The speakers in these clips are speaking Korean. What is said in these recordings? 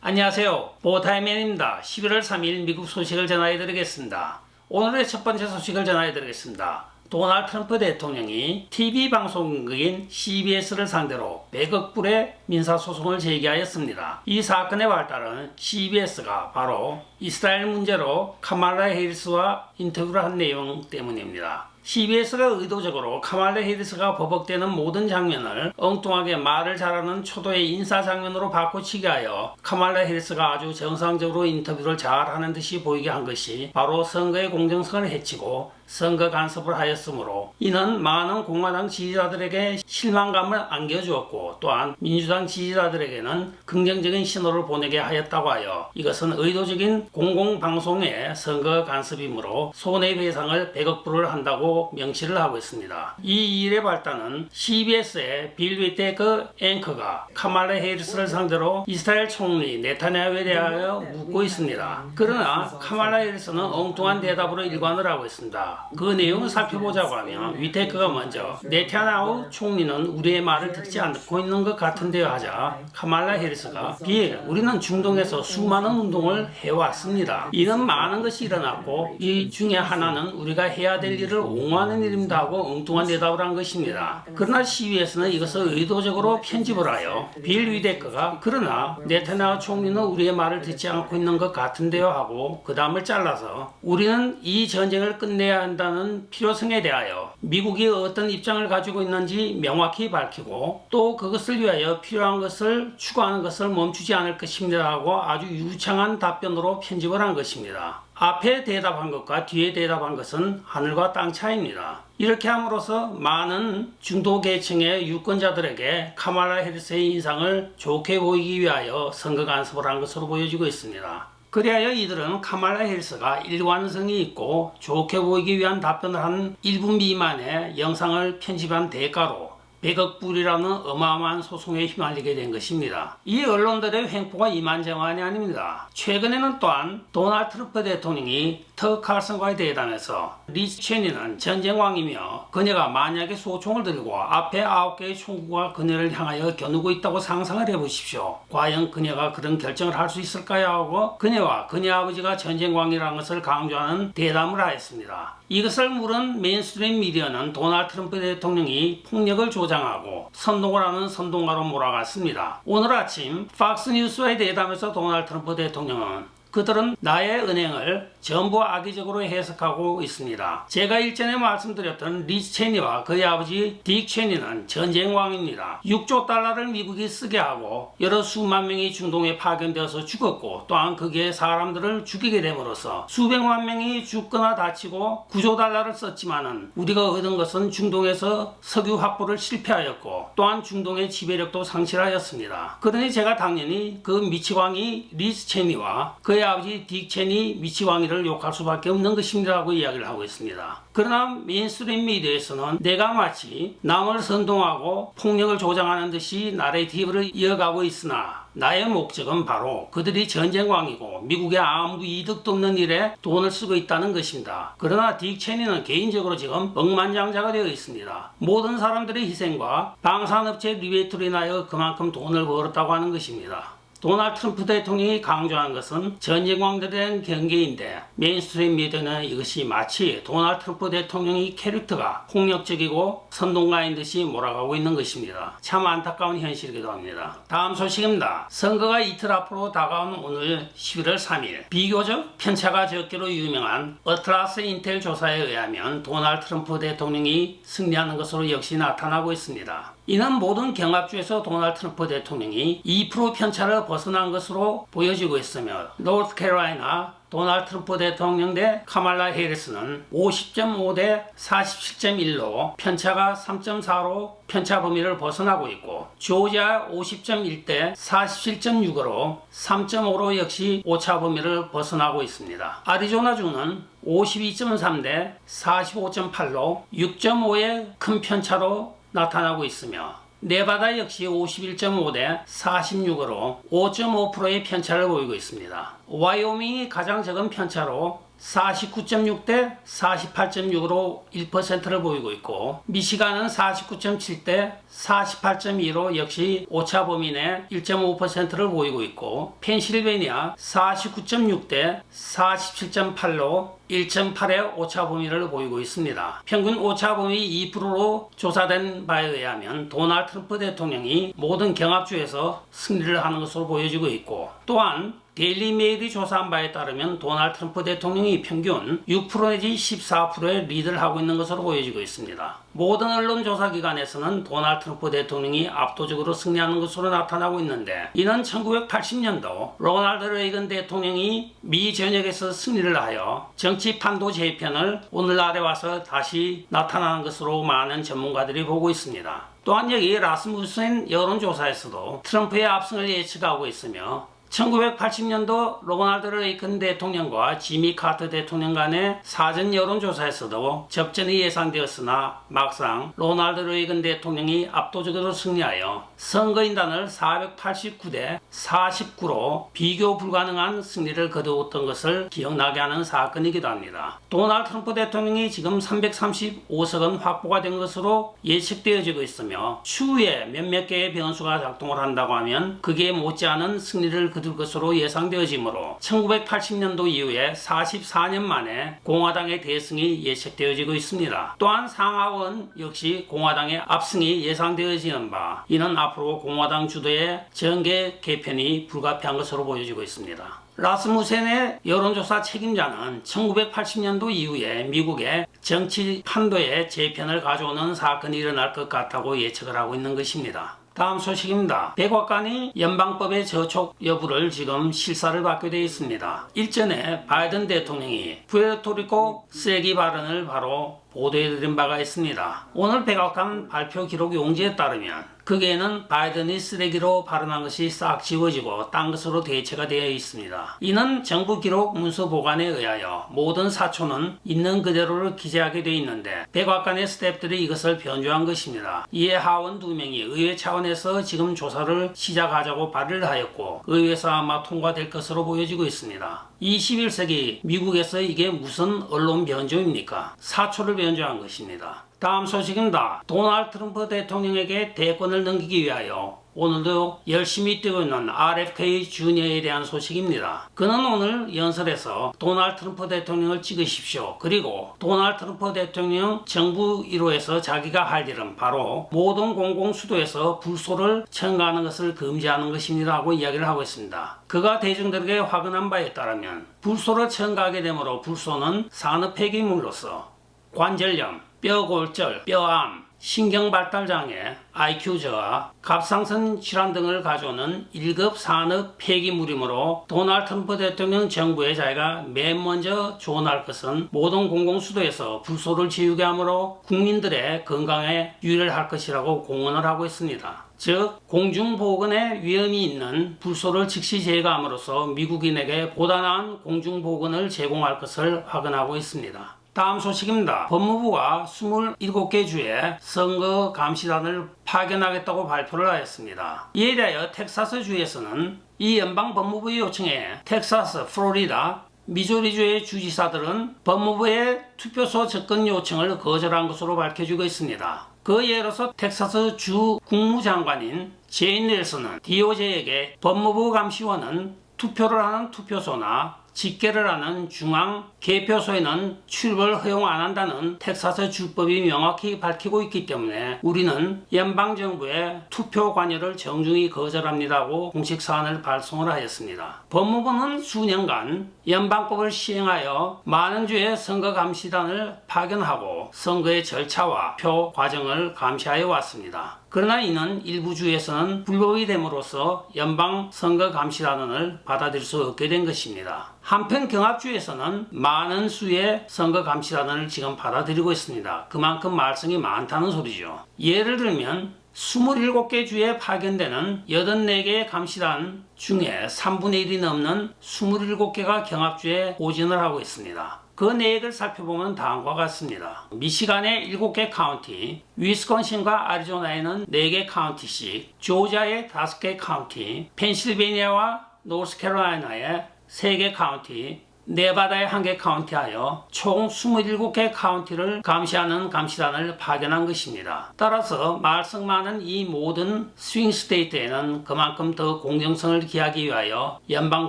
안녕하세요. 보타이맨입니다. 11월 3일 미국 소식을 전해드리겠습니다. 오늘의 첫 번째 소식을 전해드리겠습니다. 도널드 트럼프 대통령이 TV 방송국인 CBS를 상대로 100억 불의 민사소송을 제기하였습니다. 이 사건의 발달은 CBS가 바로 이스라엘 문제로 카말라 해리스와 인터뷰를 한 내용 때문입니다. CBS가 의도적으로 카말라 해리스가 버벅대는 모든 장면을 엉뚱하게 말을 잘하는 초도의 인사 장면으로 바꿔치기 하여 카말라 해리스가 아주 정상적으로 인터뷰를 잘하는 듯이 보이게 한 것이 바로 선거의 공정성을 해치고 선거 간섭을 하였으므로 이는 많은 공화당 지지자들에게 실망감을 안겨주었고 또한 민주당 지지자들에게는 긍정적인 신호를 보내게 하였다고 하여 이것은 의도적인 공공방송의 선거 간섭이므로 손해배상을 100억 불을 한다고 명시를 하고 있습니다. 이 일의 발단은 CBS의 빌 위테크 앵커가 카말라 해리스를 상대로 이스라엘 총리 네타냐후에 대하여 묻고 있습니다. 그러나 카말라 해리스는 엉뚱한 대답으로 일관을 하고 있습니다. 그 내용을 살펴보자고 하면 위테크가 먼저 네타냐후 총리는 우리의 말을 듣지 않고 있는 것 같은데요 하자 카말라 해리스가 빌, 우리는 중동에서 수많은 운동을 해왔습니다. 이는 많은 것이 일어났고 이 중에 하나는 우리가 해야 될 일을 옹호하는 일입니다 하고 엉뚱한 대답을 한 것입니다. 그러나 CBS는 이것을 의도적으로 편집을 하여 빌 위테크가 그러나 네타냐후 총리는 우리의 말을 듣지 않고 있는 것 같은데요 하고 그 다음을 잘라서 우리는 이 전쟁을 끝내야 한다는 필요성에 대하여 미국이 어떤 입장을 가지고 있는지 명확히 밝히고 또 그것을 위하여 필요한 것을 추구하는 것을 멈추지 않을 것입니다 하고 아주 유창한 답변으로 편집을 한 것입니다. 앞에 대답한 것과 뒤에 대답한 것은 하늘과 땅 차이입니다. 이렇게 함으로써 많은 중도 계층의 유권자들에게 카말라 해리스의 인상을 좋게 보이기 위하여 선거 간섭을 한 것으로 보여지고 있습니다. 그리하여 이들은 카말라 해리스가 일관성이 있고 좋게 보이기 위한 답변을 한 1분 미만의 영상을 편집한 대가로 100억 불이라는 어마어마한 소송에 휘말리게 된 것입니다. 이 언론들의 횡포가 이만저만이 아닙니다. 최근에는 또한 도널드 트럼프 대통령이 터커 칼슨과의 대담에서 리즈 체니는 전쟁왕이며 그녀가 만약에 소총을 들고 앞에 9개의 총구가 그녀를 향하여 겨누고 있다고 상상을 해보십시오. 과연 그녀가 그런 결정을 할 수 있을까요? 하고 그녀와 그녀 아버지가 전쟁왕이라는 것을 강조하는 대담을 하였습니다. 이것을 물은 메인스트림 미디어는 도널드 트럼프 대통령이 폭력을 조장하고 선동을 하는 선동가로 몰아갔습니다. 오늘 아침 팍스뉴스와의 대담에서 도널드 트럼프 대통령은 그들은 나의 은행을 전부 악의적으로 해석하고 있습니다. 제가 일전에 말씀드렸던 리즈 체니와 그의 아버지 딕 체니는 전쟁왕입니다. 6조 달러를 미국이 쓰게 하고 여러 수만 명이 중동에 파견되어서 죽었고 또한 거기에 사람들을 죽이게 됨으로써 수백만 명이 죽거나 다치고 9조 달러를 썼지만은 우리가 얻은 것은 중동에서 석유 확보를 실패하였고 또한 중동의 지배력도 상실하였습니다. 그러니 제가 당연히 그 미치광이 리즈 체니와 그의 아버지 딕 체니 미치광이를 욕할 수밖에 없는 것입니다 하고 이야기를 하고 있습니다. 그러나 메인스트림 미디어에서는 내가 마치 남을 선동하고 폭력을 조장하는 듯이 나레이티브를 이어가고 있으나 나의 목적은 바로 그들이 전쟁왕이고 미국에 아무 이득도 없는 일에 돈을 쓰고 있다는 것입니다. 그러나 딕 체니는 개인적으로 지금 억만장자가 되어 있습니다. 모든 사람들의 희생과 방산업체 리베이트로 인하여 그만큼 돈을 벌었다고 하는 것입니다. 도널드 트럼프 대통령이 강조한 것은 전쟁왕들에 대한 경계인데 메인스트림 미디어는 이것이 마치 도널드 트럼프 대통령의 캐릭터가 폭력적이고 선동가인 듯이 몰아가고 있는 것입니다. 참 안타까운 현실이기도 합니다. 다음 소식입니다. 선거가 이틀 앞으로 다가온 오늘 11월 3일 비교적 편차가 적기로 유명한 어틀라스 인텔 조사에 의하면 도널드 트럼프 대통령이 승리하는 것으로 역시 나타나고 있습니다. 이는 모든 경합주에서 도널드 트럼프 대통령이 2% 편차를 벗어난 것으로 보여지고 있으며 노스캐롤라이나 도널드 트럼프 대통령 대 카말라 해리스는 50.5 대 47.1로 편차가 3.4로 편차 범위를 벗어나고 있고 조지아 50.1 대 47.6으로 3.5로 역시 오차 범위를 벗어나고 있습니다. 아리조나주는 52.3 대 45.8로 6.5의 큰 편차로 나타나고 있으며 네바다 역시 51.5 대 46으로 5.5%의 편차를 보이고 있습니다. 와이오밍이 가장 적은 편차로 49.6대 48.6으로 1%를 보이고 있고, 미시간은 49.7대 48.2로 역시 오차 범위 내 1.5%를 보이고 있고, 펜실베니아 49.6대 47.8로 1.8의 오차 범위를 보이고 있습니다. 평균 오차 범위 2%로 조사된 바에 의하면 도널드 트럼프 대통령이 모든 경합주에서 승리를 하는 것으로 보여지고 있고, 또한 데일리 메일이 조사한 바에 따르면 도널드 트럼프 대통령이 평균 6% 내지 14%의 리드를 하고 있는 것으로 보여지고 있습니다. 모든 언론 조사 기관에서는 도널드 트럼프 대통령이 압도적으로 승리하는 것으로 나타나고 있는데, 이는 1980년도 로널드 레이건 대통령이 미 전역에서 승리를 하여 정치 판도 재편을 오늘날에 와서 다시 나타나는 것으로 많은 전문가들이 보고 있습니다. 또한 여기 라스무센 여론조사에서도 트럼프의 압승을 예측하고 있으며, 1980년도 로널드 레이건 대통령과 지미 카터 대통령 간의 사전 여론조사에서도 접전이 예상되었으나 막상 로널드 레이건 대통령이 압도적으로 승리하여 선거인단을 489대 49로 비교 불가능한 승리를 거두었던 것을 기억나게 하는 사건이기도 합니다. 도널드 트럼프 대통령이 지금 335석은 확보가 된 것으로 예측되어지고 있으며, 추후에 몇몇 개의 변수가 작동을 한다고 하면 그게 못지않은 승리를 거둘 것으로 예상되어지므로 1980년도 이후에 44년 만에 공화당의 대승이 예측되어지고 있습니다. 또한 상하원 역시 공화당의 압승이 예상되어지는 바, 이는 앞으로 공화당 주도의 정계 개편이 불가피한 것으로 보여지고 있습니다. 라스무센의 여론조사 책임자는 1980년도 이후에 미국의 정치 판도에 재편을 가져오는 사건이 일어날 것 같다고 예측을 하고 있는 것입니다. 다음 소식입니다. 백악관이 연방법의 저촉 여부를 지금 실사를 받게 되어 있습니다. 일전에 바이든 대통령이 푸에르토리코 쓰레기 발언을 바로 보도해드린 바가 있습니다. 오늘 백악관 발표 기록 용지에 따르면 거기에는 바이든이 쓰레기로 발언한 것이 싹 지워지고 딴 것으로 대체가 되어 있습니다. 이는 정부 기록 문서 보관에 의하여 모든 사초는 있는 그대로를 기재하게 되어 있는데, 백악관의 스태프들이 이것을 변조한 것입니다. 이에 하원 2명이 의회 차원에서 지금 조사를 시작하자고 발의를 하였고, 의회에서 아마 통과될 것으로 보여지고 있습니다. 21세기 미국에서 이게 무슨 언론 변조입니까? 사초를 변조한 것입니다. 다음 소식입니다. 도널드 트럼프 대통령에게 대권을 넘기기 위하여 오늘도 열심히 뛰고 있는 RFK 주니어에 대한 소식입니다. 그는 오늘 연설에서 도널드 트럼프 대통령을 찍으십시오. 그리고 도널드 트럼프 대통령 정부 1호에서 자기가 할 일은 바로 모든 공공수도에서 불소를 첨가하는 것을 금지하는 것입니다 하고 이야기를 하고 있습니다. 그가 대중들에게 화근한 바에 따르면 불소를 첨가하게 되므로 불소는 산업 폐기물로서 관절염, 뼈골절, 뼈암, 신경발달장애, IQ 저하, 갑상선 질환 등을 가져오는 1급 산업 폐기물이므로 도널드 트럼프 대통령 정부에 자기가 맨 먼저 조언할 것은 모든 공공수도에서 불소를 지우게 하므로 국민들의 건강에 유의를 할 것이라고 공언을 하고 있습니다. 즉, 공중보건에 위험이 있는 불소를 즉시 제거함으로써 미국인에게 보다 나은 공중보건을 제공할 것을 확언하고 있습니다. 다음 소식입니다. 법무부가 27개 주에 선거 감시단을 파견하겠다고 발표를 하였습니다. 이에 대하여 텍사스 주에서는 이 연방 법무부의 요청에 텍사스, 플로리다, 미주리주의 주지사들은 법무부의 투표소 접근 요청을 거절한 것으로 밝혀지고 있습니다. 그 예로서 텍사스 주 국무장관인 제인 넬슨은 DOJ에게 법무부 감시원은 투표를 하는 투표소나 집계를 하는 중앙 개표소에는 출입을 허용 안 한다는 텍사스 주법이 명확히 밝히고 있기 때문에 우리는 연방정부의 투표 관여를 정중히 거절합니다고 공식 사안을 발송을 하였습니다. 법무부는 수년간 연방법을 시행하여 많은 주의 선거감시단을 파견하고 선거의 절차와 표 과정을 감시하여 왔습니다. 그러나 이는 일부 주에서는 불법이 됨으로써 연방 선거감시단원을 받아들일 수 없게 된 것입니다. 한편 경합주에서는 많은 수의 선거감시단원을 지금 받아들이고 있습니다. 그만큼 말썽이 많다는 소리죠. 예를 들면 27개 주에 파견되는 84개의 감시단 중에 3분의 1이 넘는 27개가 경합주에 오진을 하고 있습니다. 그 내역을 살펴보면 다음과 같습니다. 미시간의 7개 카운티, 위스콘신과 아리조나에는 4개 카운티씩, 조지아의 5개 카운티, 펜실베니아와 노스캐롤라이나의 3개 카운티, 네바다의 한 개 카운티하여 총 27개 카운티를 감시하는 감시단을 파견한 것입니다. 따라서 말썽 많은 이 모든 스윙 스테이트에는 그만큼 더 공정성을 기하기 위하여 연방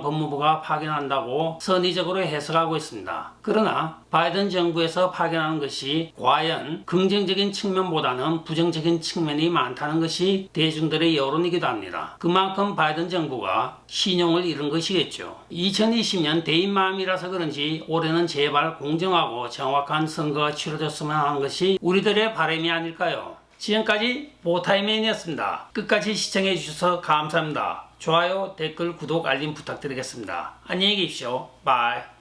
법무부가 파견한다고 선의적으로 해석하고 있습니다. 그러나 바이든 정부에서 파견하는 것이 과연 긍정적인 측면보다는 부정적인 측면이 많다는 것이 대중들의 여론이기도 합니다. 그만큼 바이든 정부가 신용을 잃은 것이겠죠. 2020년 대인 마음이라서 그런지 올해는 제발 공정하고 정확한 선거가 치러졌으면 하는 것이 우리들의 바람이 아닐까요? 지금까지 보타이맨이었습니다. 끝까지 시청해 주셔서 감사합니다. 좋아요, 댓글, 구독, 알림 부탁드리겠습니다. 안녕히 계십시오. 바이.